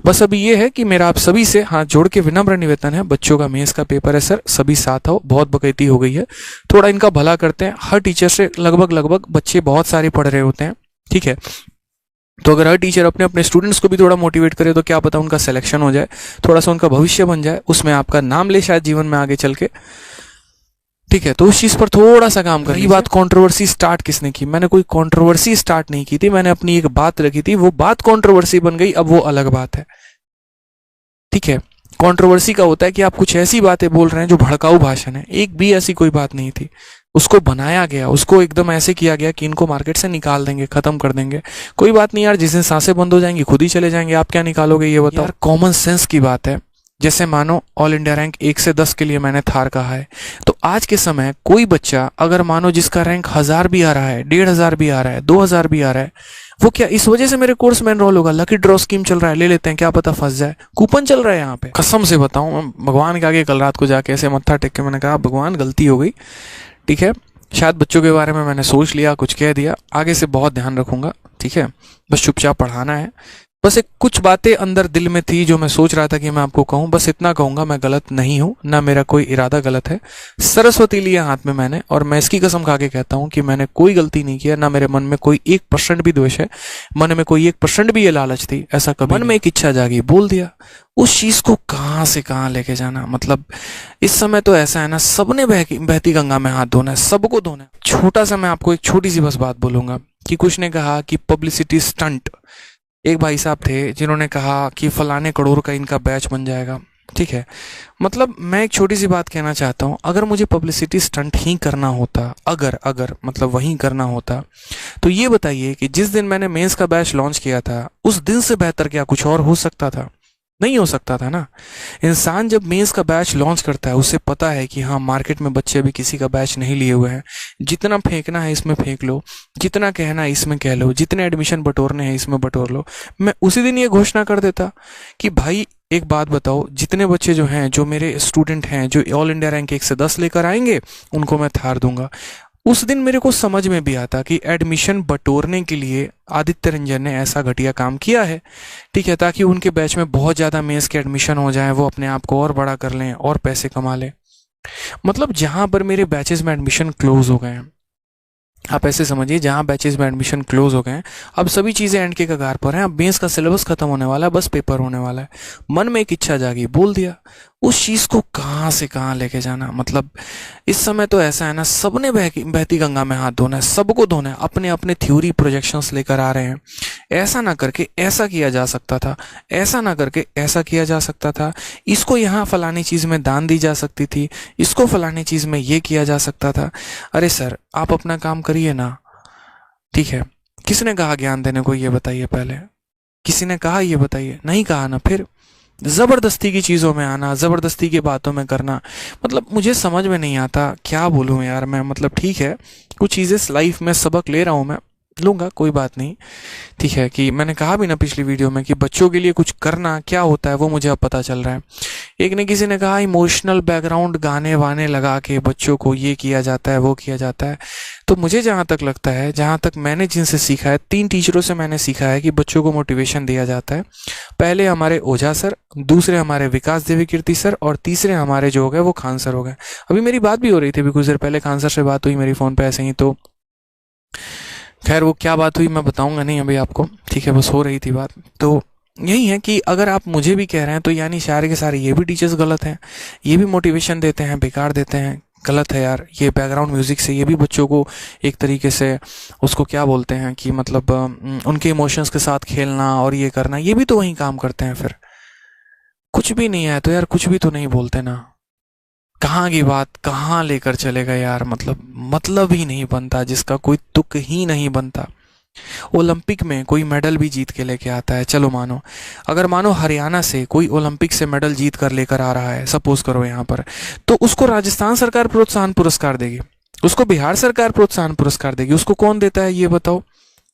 बस अभी ये है कि मेरा आप सभी से हाथ जोड़ के विनम्र निवेदन है, बच्चों का मेंस का पेपर है सर, सभी साथ आओ, बहुत बकैती हो गई है, थोड़ा इनका भला करते हैं। हर टीचर से लगभग लगभग बच्चे बहुत सारे पढ़ रहे होते हैं, ठीक है। तो अगर हर टीचर अपने अपने स्टूडेंट्स को भी थोड़ा मोटिवेट करे तो क्या पता उनका सिलेक्शन हो जाए, थोड़ा सा उनका भविष्य बन जाए, उसमें आपका नाम ले शायद जीवन में आगे चल के, ठीक है। तो उस चीज पर थोड़ा सा काम कर। ये बात कंट्रोवर्सी स्टार्ट किसने की? मैंने कोई कंट्रोवर्सी स्टार्ट नहीं की थी, मैंने अपनी एक बात रखी थी, वो बात कंट्रोवर्सी बन गई, अब वो अलग बात है, ठीक है। कंट्रोवर्सी का होता है कि आप कुछ ऐसी बातें बोल रहे हैं जो भड़काऊ भाषण है, एक भी ऐसी कोई बात नहीं थी, उसको बनाया गया, उसको एकदम ऐसे किया गया कि इनको मार्केट से निकाल देंगे, खत्म कर देंगे। कोई बात नहीं यार, जिस दिन सांसें बंद हो जाएंगी खुद ही चले जाएंगे, आप क्या निकालोगे ये बताओ। यार कॉमन सेंस की बात है। जैसे मानो ऑल इंडिया रैंक 1 से 10 के लिए मैंने थार कहा है, तो आज के समय कोई बच्चा अगर मानो जिसका रैंक 1000 भी आ रहा है, 1500 भी आ रहा है, 2000 भी आ रहा है, वो क्या इस वजह से मेरे कोर्स में एनरोल होगा? लकी ड्रॉ स्कीम चल रहा है, ले लेते हैं, क्या पता फंस जाए, कूपन चल रहा है यहाँ पे। कसम से बताऊं, भगवान के आगे कल रात को जाके ऐसे मत्था टेक के मैंने कहा भगवान गलती हो गई, ठीक है, शायद बच्चों के बारे में मैंने सोच लिया, कुछ कह दिया, आगे से बहुत ध्यान रखूंगा, ठीक है। बस चुपचाप पढ़ाना है। बस एक कुछ बातें अंदर दिल में थी जो मैं सोच रहा था कि मैं आपको कहूं, बस इतना कहूंगा, मैं गलत नहीं हूं, ना मेरा कोई इरादा गलत है। सरस्वती लिया हाथ में मैंने, और मैं इसकी कसम खा के कहता हूं कि मैंने कोई गलती नहीं किया, ना मेरे मन में कोई 1% भी द्वेष है, मन में कोई 1% भी ये लालच थी, ऐसा कभी मन में एक इच्छा जागी, बोल दिया। उस चीज को कहां से कहां लेके जाना, मतलब इस समय तो ऐसा है ना, सबने बहती गंगा में हाथ धोना है, सबको धोना है। छोटा सा मैं आपको एक छोटी सी बस बात बोलूंगा कि कुछ ने कहा कि पब्लिसिटी स्टंट। एक भाई साहब थे जिन्होंने कहा कि फलाने करोड़ का इनका बैच बन जाएगा, ठीक है। मतलब मैं एक छोटी सी बात कहना चाहता हूं, अगर मुझे पब्लिसिटी स्टंट ही करना होता, अगर मतलब वही करना होता, तो ये बताइए कि जिस दिन मैंने मेंस का बैच लॉन्च किया था, उस दिन से बेहतर क्या कुछ और हो सकता था? नहीं हो सकता था ना। इंसान जब मेंस का बैच लॉन्च करता है, उसे पता है कि हाँ मार्केट में बच्चे अभी किसी का बैच नहीं लिए हुए हैं, जितना फेंकना है इसमें फेंक लो, जितना कहना है इसमें कह लो, जितने एडमिशन बटोरने हैं इसमें बटोर लो। मैं उसी दिन ये घोषणा कर देता कि भाई एक बात बताओ, जितने बच्चे जो हैं, जो मेरे स्टूडेंट हैं, जो ऑल इंडिया रैंक 1 से 10 लेकर आएंगे, उनको मैं थार दूंगा। उस दिन मेरे को समझ में भी आता कि एडमिशन बटोरने के लिए आदित्य रंजन ने ऐसा घटिया काम किया है, ठीक है, ताकि उनके बैच में बहुत ज़्यादा मेंस के एडमिशन हो जाए, वो अपने आप को और बड़ा कर लें और पैसे कमा लें। मतलब जहां पर मेरे बैचेस में एडमिशन क्लोज हो गए हैं, आप ऐसे समझिए, जहां बैचेस में एडमिशन क्लोज हो गए हैं, अब सभी चीज़ें एंड के कगार पर हैं, अब मेंस का सिलेबस खत्म होने वाला है, बस पेपर होने वाला है, मन में एक इच्छा जागी, बोल दिया। उस चीज़ को कहां से कहां लेके जाना, मतलब इस समय तो ऐसा है ना, सबने बहती गंगा में हाथ धोना है, सबको धोना है, अपने अपने थ्योरी प्रोजेक्शंस लेकर आ रहे हैं। ऐसा ना करके ऐसा किया जा सकता था, ऐसा ना करके ऐसा किया जा सकता था, इसको यहाँ फलानी चीज़ में दान दी जा सकती थी, इसको फलानी चीज़ में ये किया जा सकता था। अरे सर आप अपना काम करिए ना, ठीक है। किसने कहा ज्ञान देने को, ये बताइए पहले, किसी ने कहा ये बताइए? नहीं कहा ना। फिर जबरदस्ती की चीजों में आना, जबरदस्ती की बातों में करना, मतलब मुझे समझ में नहीं आता क्या बोलूं यार मैं। मतलब ठीक है, कुछ चीजें लाइफ में सबक ले रहा हूं मैं, लूंगा, कोई बात नहीं, ठीक है। कि मैंने कहा भी ना पिछली वीडियो में कि बच्चों के लिए कुछ करना क्या होता है वो मुझे अब पता चल रहा है। एक ने किसी ने कहा इमोशनल बैकग्राउंड गाने वाने लगा के बच्चों को ये किया जाता है, वो किया जाता है। तो मुझे जहाँ तक लगता है, जहाँ तक मैंने जिनसे सीखा है, 3 टीचरों से मैंने सीखा है कि बच्चों को मोटिवेशन दिया जाता है। पहले हमारे ओझा सर, दूसरे हमारे विकास देवी कीर्ति सर, और तीसरे हमारे जो हो गए वो खान सर हो गए। अभी मेरी बात भी हो रही थी, अभी कुछ देर पहले खान सर से बात हुई मेरी फ़ोन पे ऐसे ही, तो खैर वो क्या बात हुई मैं बताऊंगा नहीं अभी आपको, ठीक है, बस हो रही थी बात। तो यही है कि अगर आप मुझे भी कह रहे हैं तो यानी सारे के सारे ये भी टीचर्स गलत हैं, ये भी मोटिवेशन देते हैं, बेकार देते हैं, गलत है यार। ये बैकग्राउंड म्यूजिक से ये भी बच्चों को एक तरीके से, उसको क्या बोलते हैं कि मतलब उनके इमोशंस के साथ खेलना और ये करना, ये भी तो वही काम करते हैं। फिर कुछ भी नहीं है तो यार कुछ भी तो नहीं बोलते ना, कहाँ की बात कहाँ लेकर चलेगा यार, मतलब ही नहीं बनता, जिसका कोई तुक ही नहीं बनता। ओलंपिक में कोई मेडल भी जीत के लेके आता है, चलो मानो, अगर मानो हरियाणा से कोई ओलंपिक से मेडल जीत कर लेकर आ रहा है, सपोज करो यहाँ पर, तो उसको राजस्थान सरकार प्रोत्साहन पुरस्कार देगी, उसको बिहार सरकार प्रोत्साहन पुरस्कार देगी, उसको कौन देता है ये बताओ?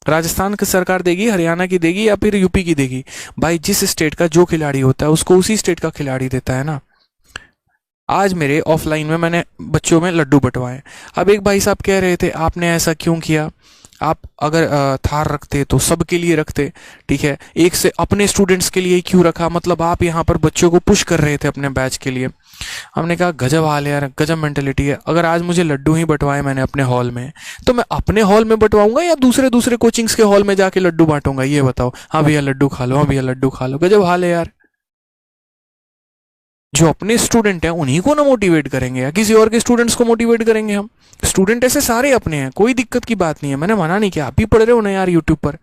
राजस्थान की सरकार देगी, हरियाणा की देगी, या फिर यूपी की देगी? भाई जिस स्टेट का जो खिलाड़ी होता है उसको उसी स्टेट का खिलाड़ी देता है ना। आज मेरे ऑफलाइन में मैंने बच्चों में लड्डू बंटवाए। अब एक भाई साहब कह रहे थे आपने ऐसा क्यों किया? आप अगर थार रखते तो सबके लिए रखते, ठीक है, एक से अपने स्टूडेंट्स के लिए ही क्यों रखा, मतलब आप यहाँ पर बच्चों को पुश कर रहे थे अपने बैच के लिए। हमने कहा गजब हाल है यार, गजब मेंटेलिटी है। अगर आज मुझे लड्डू ही बंटवाए मैंने अपने हॉल में, तो मैं अपने हॉल में बंटवाऊंगा या दूसरे दूसरे कोचिंग्स के हॉल में जाके लड्डू बांटूंगा, ये बताओ। हाँ भैया लड्डू खा लो, हाँ भैया लड्डू खा लो, गजब हाल है यार। जो अपने स्टूडेंट हैं उन्हीं को ना मोटिवेट करेंगे या किसी और के स्टूडेंट्स को मोटिवेट करेंगे हम? स्टूडेंट ऐसे सारे अपने हैं, कोई दिक्कत की बात नहीं है, मैंने मना नहीं किया, आप भी पढ़ रहे हो ना यार यूट्यूब पर।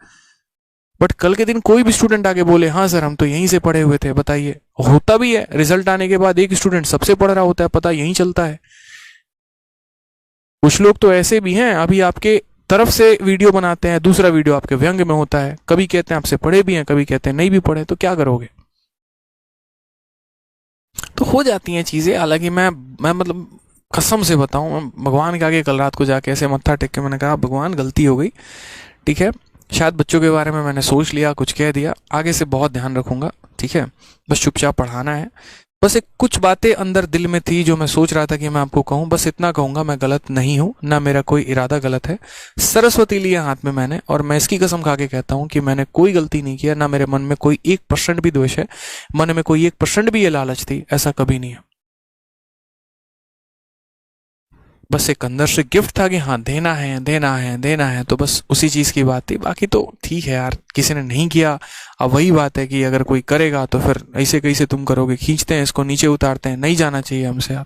बट कल के दिन कोई भी स्टूडेंट आके बोले हाँ सर हम तो यहीं से पढ़े हुए थे, बताइए, होता भी है। रिजल्ट आने के बाद एक स्टूडेंट सबसे पढ़ रहा होता है, पता यहीं चलता है। कुछ लोग तो ऐसे भी हैं, अभी आपके तरफ से वीडियो बनाते हैं, दूसरा वीडियो आपके व्यंग में होता है, कभी कहते हैं आपसे पढ़े भी हैं, कभी कहते हैं नहीं भी पढ़े, तो क्या करोगे? तो हो जाती हैं चीजें। हालांकि मैं मतलब कसम से बताऊं, मैं भगवान के आगे कल रात को जाके ऐसे मत्था टेक के मैंने कहा भगवान गलती हो गई, ठीक है, शायद बच्चों के बारे में मैंने सोच लिया, कुछ कह दिया, आगे से बहुत ध्यान रखूंगा, ठीक है, बस चुपचाप पढ़ाना है। बस एक कुछ बातें अंदर दिल में थी जो मैं सोच रहा था कि मैं आपको कहूं, बस इतना कहूंगा, मैं गलत नहीं हूं, ना मेरा कोई इरादा गलत है। सरस्वती लिया हाथ में मैंने, और मैं इसकी कसम खा के कहता हूं कि मैंने कोई गलती नहीं किया, ना मेरे मन में कोई 1% भी द्वेष है, मन में कोई 1% भी ये लालच थी, ऐसा कभी नहीं है। बस एक अंदर से गिफ्ट था कि हाँ देना है देना है देना है, तो बस उसी चीज की बात थी। बाकी तो ठीक है यार, किसी ने नहीं किया। अब वही बात है कि अगर कोई करेगा तो फिर ऐसे कैसे तुम करोगे, खींचते हैं इसको नीचे उतारते हैं, नहीं जाना चाहिए हमसे यार।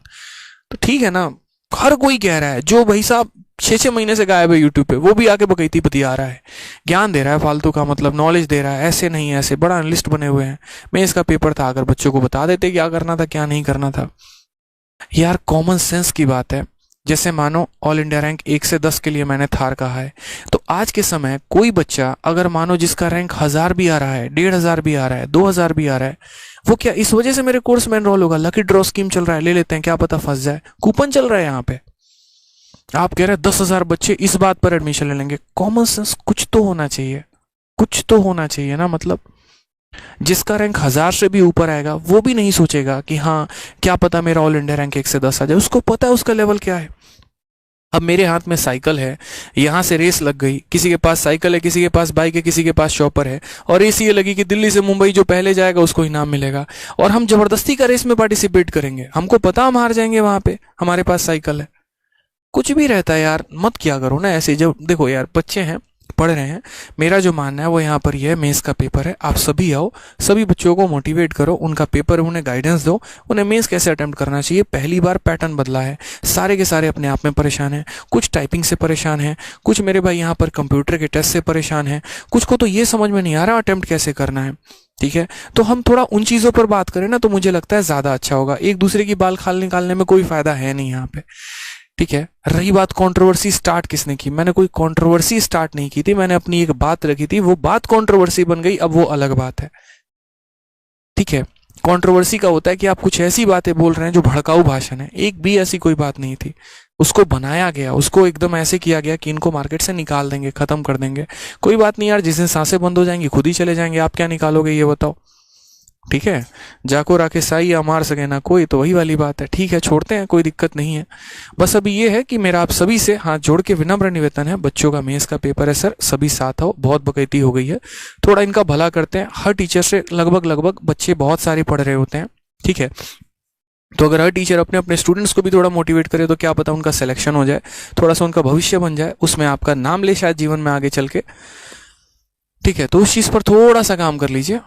तो ठीक है ना, हर कोई कह रहा है, जो भाई साहब 6 6 महीने से गायब है यूट्यूब पे, वो भी आके बकैती बतिया रहा है, ज्ञान दे रहा है फालतू का, मतलब नॉलेज दे रहा है, ऐसे नहीं ऐसे, बड़ा एनालिस्ट बने हुए हैं। मैं इसका पेपर था, अगर बच्चों को बता देते क्या करना था क्या नहीं करना था। यार कॉमन सेंस की बात है। जैसे मानो ऑल इंडिया रैंक 1 से 10 के लिए मैंने थार कहा है, तो आज के समय कोई बच्चा अगर मानो जिसका रैंक 1000 भी आ रहा है, 1500 भी आ रहा है, 2000 भी आ रहा है, वो क्या इस वजह से मेरे कोर्स में एनरोल होगा? लकी ड्रॉ स्कीम चल रहा है, ले लेते हैं, क्या पता फंस जाए, कूपन चल रहा है यहाँ पे। आप कह रहे हैं 10,000 बच्चे इस बात पर एडमिशन ले लेंगे, कॉमन सेंस कुछ तो होना चाहिए, कुछ तो होना चाहिए ना। मतलब जिसका रैंक 1000 से भी ऊपर आएगा वो भी नहीं सोचेगा कि हाँ क्या पता मेरा ऑल इंडिया रैंक 1 से 10 आ जाए, उसको पता है उसका लेवल क्या है। अब मेरे हाथ में साइकिल है, यहाँ से रेस लग गई, किसी के पास साइकिल है, किसी के पास बाइक है, किसी के पास शॉपर है, और रेस ये लगी कि दिल्ली से मुंबई जो पहले जाएगा उसको इनाम मिलेगा, और हम जबरदस्ती का रेस में पार्टिसिपेट करेंगे, हमको पता हम हार जाएंगे वहां पे, हमारे पास साइकिल है। कुछ भी रहता है यार, मत किया करो ना ऐसे। जब देखो यार बच्चे हैं, पढ़ रहे हैं, मेरा जो मानना है वो यहाँ पर ये है, मेंस का पेपर है, आप सभी आओ, सभी बच्चों को मोटिवेट करो, उनका पेपर, उन्हें गाइडेंस दो, उन्हें मेंस कैसे अटेम्प्ट करना चाहिए। पहली बार पैटर्न बदला है, सारे के सारे अपने आप में परेशान हैं, कुछ टाइपिंग से परेशान हैं, कुछ मेरे भाई यहाँ पर कंप्यूटर के टेस्ट से परेशान हैं, कुछ को तो ये समझ में नहीं आ रहा अटेम्प्ट कैसे करना है, ठीक है। तो हम थोड़ा उन चीज़ों पर बात करें ना, तो मुझे लगता है ज़्यादा अच्छा होगा। एक दूसरे की बाल खाल निकालने में कोई फायदा है नहीं यहाँ पे, ठीक है। रही बात कंट्रोवर्सी स्टार्ट किसने की, मैंने कोई कंट्रोवर्सी स्टार्ट नहीं की थी, मैंने अपनी एक बात रखी थी, वो बात कंट्रोवर्सी बन गई, अब वो अलग बात है, ठीक है। कंट्रोवर्सी का होता है कि आप कुछ ऐसी बातें बोल रहे हैं जो भड़काऊ भाषण है, एक भी ऐसी कोई बात नहीं थी, उसको बनाया गया, उसको एकदम ऐसे किया गया कि इनको मार्केट से निकाल देंगे, खत्म कर देंगे। कोई बात नहीं यार, जिस दिन सांसें बंद हो जाएंगी खुद ही चले जाएंगे, आप क्या निकालोगे ये बताओ, ठीक है। जाको राके साई या मार सके ना कोई, तो वही वाली बात है, ठीक है, छोड़ते हैं, कोई दिक्कत नहीं है। बस अभी ये है कि मेरा आप सभी से हाथ जोड़ के विनम्र निवेदन है, बच्चों का मेंस का पेपर है सर, सभी साथ आओ, बहुत बकैती हो गई है, थोड़ा इनका भला करते हैं। हर टीचर से लगभग बच्चे बहुत सारे पढ़ रहे होते हैं, ठीक है। तो अगर हर टीचर अपने अपने स्टूडेंट्स को भी थोड़ा मोटिवेट करे तो क्या पता उनका सिलेक्शन हो जाए, थोड़ा सा उनका भविष्य बन जाए, उसमें आपका नाम ले शायद जीवन में आगे चल के, ठीक है। तो उस चीज़ पर थोड़ा सा काम कर लीजिए।